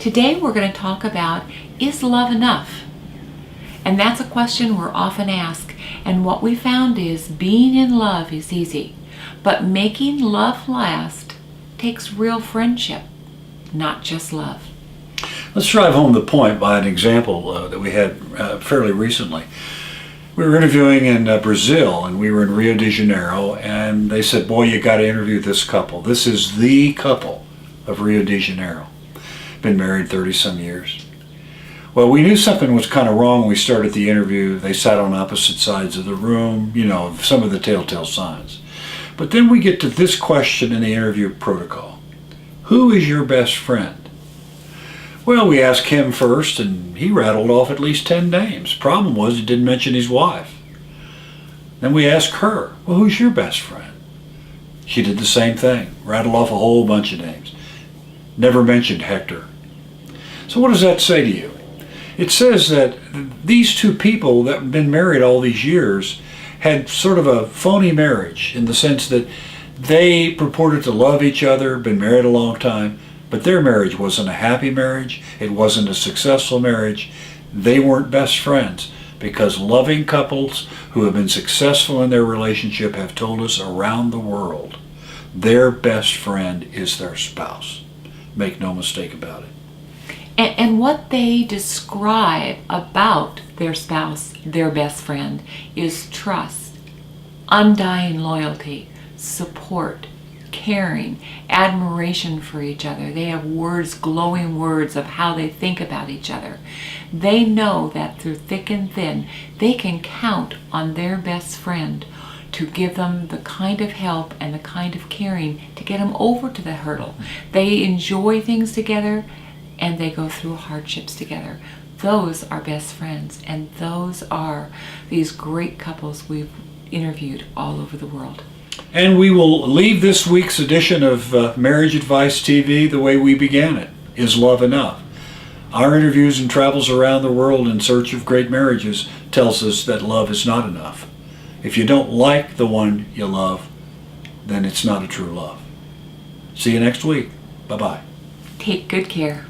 Today we're going to talk about, is love enough? And that's a question we're often asked. And what we found is being in love is easy, but making love last takes real friendship, not just love. Let's drive home the point by an example that we had fairly recently. We were interviewing in Brazil, and we were in Rio de Janeiro, and they said, boy, you got to interview this couple. This is the couple of Rio de Janeiro. Been married 30 some years. Well, we knew something was kind of wrong when we started the interview. They sat on opposite sides of the room, you know, some of the telltale signs. But then we get to this question in the interview protocol. Who is your best friend? Well, we asked him first, and he rattled off at least 10 names. Problem was, he didn't mention his wife. Then we asked her, well, who's your best friend? She did the same thing, rattled off a whole bunch of names. Never mentioned Hector. So what does that say to you? It says that these two people that have been married all these years had sort of a phony marriage, in the sense that they purported to love each other, been married a long time, but their marriage wasn't a happy marriage. It wasn't a successful marriage. They weren't best friends, because loving couples who have been successful in their relationship have told us around the world their best friend is their spouse. Make no mistake about it. And what they describe about their spouse, their best friend, is trust, undying loyalty, support, caring, admiration for each other. They have words, glowing words of how they think about each other. They know that through thick and thin, they can count on their best friend to give them the kind of help and the kind of caring to get them over to the hurdle. They enjoy things together, and they go through hardships together. Those are best friends, and those are these great couples we've interviewed all over the world. And we will leave this week's edition of Marriage Advice TV the way we began it. Is love enough? Our interviews and travels around the world in search of great marriages tells us that love is not enough. If you don't like the one you love, then it's not a true love. See you next week. Bye-bye. Take good care.